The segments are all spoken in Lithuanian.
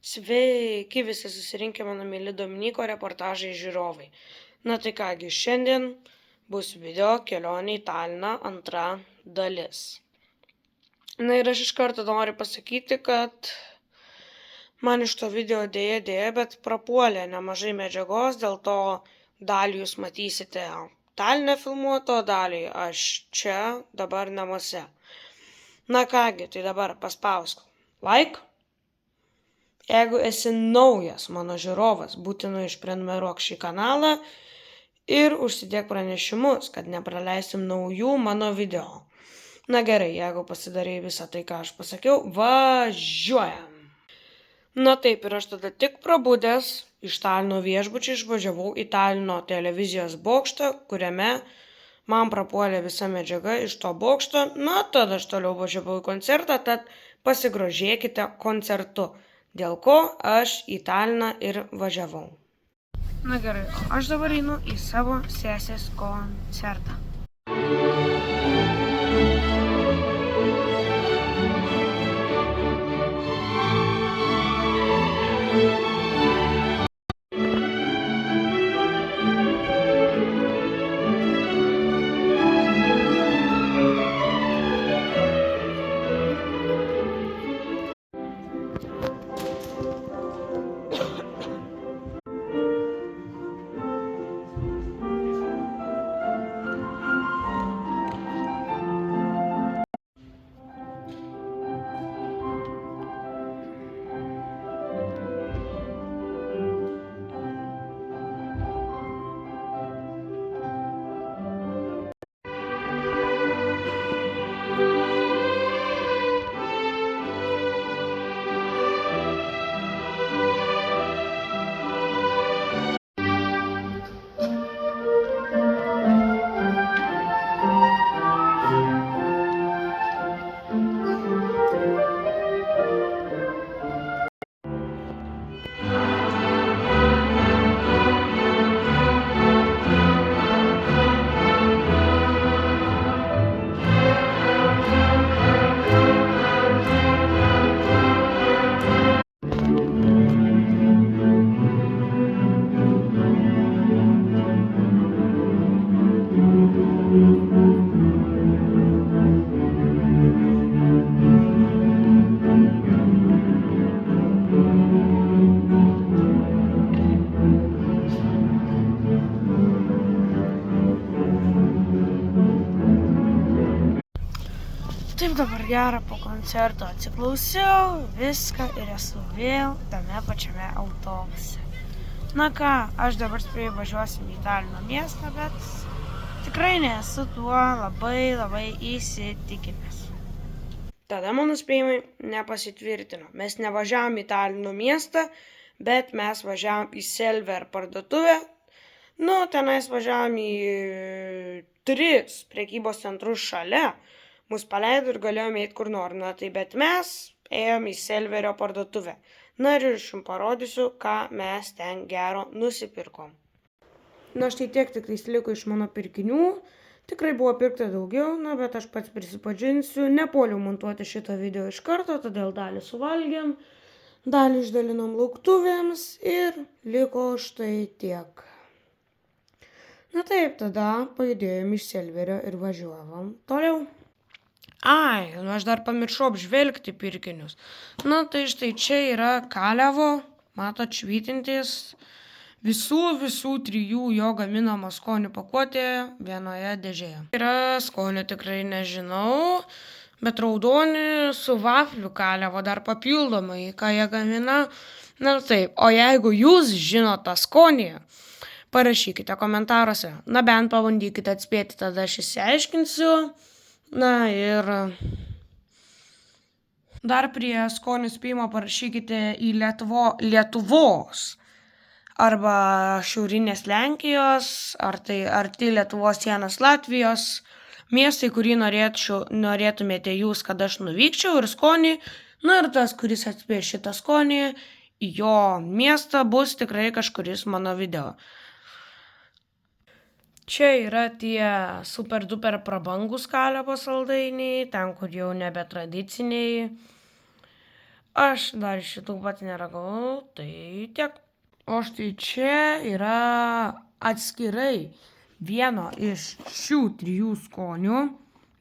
Sveiki visi susirinkę mano mėly Dominiko reportažai žiūrovai. Na tai kągi, šiandien bus video kelionė į Taliną antra dalis. Na ir aš iš karto noriu pasakyti, kad man iš to video dėja, bet prapuolė nemažai medžiagos, dėl to dalį jūs matysite Taline filmuoto, dalį aš čia dabar namuose. Na kągi, tai dabar paspausk like. Jeigu esi naujas mano žiūrovas, būtinai išprenumeruok šį kanalą ir užsidėk pranešimus, kad nepraleisim naujų mano video. Na gerai, jeigu pasidarai visą tai, ką aš pasakiau, važiuojam. Na taip, ir aš tada tik prabudęs iš Talino viešbučio išvažiavau į Talino televizijos bokštą, kuriame man prapuolė visa medžiaga iš to bokšto. Na, tada aš toliau važiavau į koncertą, tad pasigrožėkite koncertu, dėl ko aš į Taliną ir važiavau. Na gerai, o aš dabar einu į savo sesės koncertą. Taip, dabar gera, po koncerto atsiklausiau viską ir esu vėl tame pačiame autobuse. Na ką, aš dabar spėju važiuosim į Talino miestą, bet tikrai nesu tuo labai įsitikinęs. Tada mano spėjimai nepasitvirtino. Mes nevažiavom į Talino miestą, bet mes važiavom į Selver parduotuvę. Tenais važiavom į 3 prekybos centrus šalia. Mus paleido ir galėjome eiti kur nori. Bet mes ėjom į Selverio parduotuvę. Ir aš jums parodysiu, ką mes ten gero nusipirkom. Štai tiek tiktais liko iš mano pirkinių. Tikrai buvo pirkta daugiau, bet aš pats prisipažinsiu, nepuoliau montuoti šitą video iš karto, todėl dalį suvalgėm, dalį išdalinom lauktuvėms ir liko štai tiek. Taip, tada pajudėjom iš Selverio ir važiuovom toliau. Aš dar pamiršau apžvelgti pirkinius. Tai štai čia yra Kalevo, matot, švytintis, visų 3 jo gaminamo skonių pakuotė vienoje dėžėje. Yra skonių tikrai nežinau, bet raudoni su vafliu Kalevo dar papildomai, ką jie gamina. Taip, o jeigu jūs žinot tą skonį, parašykite komentaruose. Bent pabandykite atspėti, tada aš išsiaiškinsiu. Ir dar prie skonių spėjimo parašykite į Lietuvos arba šiaurinės Lenkijos, ar tai arti Lietuvos sienos Latvijos miestai, kurį norėtumėte jūs, kad aš nuvykčiau, ir skonį. Ir tas, kuris atspės šitą skonį, jo miestą bus tikrai kažkuris mano video. Čia yra tie super duper prabangus Kalevo saldainiai, ten kur jau nebe tradiciniai. Aš dar šitų pat neragau, tai tiek. O štai čia yra atskirai vieno iš šių 3 skonių.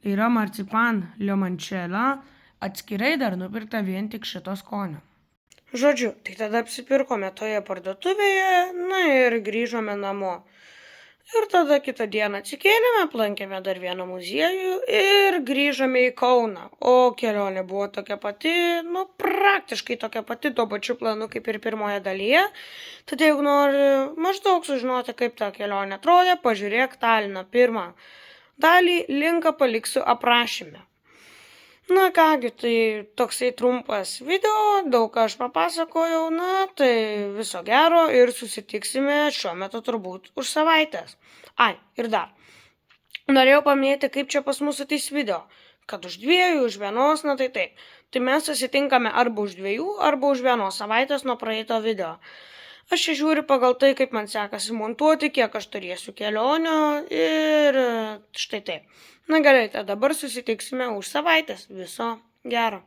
Yra marcipan limončela, atskirai dar nupirkta vien tik šito skonio. Žodžiu, tai tada apsipirkome toje parduotuvėje, na ir grįžome namo. Ir tada kitą dieną atsikėlėme, aplankėme dar vieną muziejų ir grįžome į Kauną. O kelionė buvo tokia pati, praktiškai tokia pati, tuo pačiu planu kaip ir pirmoje dalyje. Tad jeigu nori maždaug sužinoti, kaip ta kelionė atrodė, pažiūrėk Talino pirmą dalį, linką paliksiu aprašyme. Na kągi, tai toksai trumpas video, daug ką aš papasakojau, tai viso gero ir susitiksime šiuo metu turbūt už savaitės. Ai, ir dar. Norėjau paminėti, kaip čia pas mus ateis video, kad už 2, už 1, tai taip. Tai mes susitinkame arba už 2, arba už 1 savaitės nuo praeito video. Aš čia žiūriu pagal tai, kaip man sekasi montuoti, kiek aš turėsiu kelionių ir štai taip. Na gerai, tai dabar susitiksime už savaitės. Viso gero.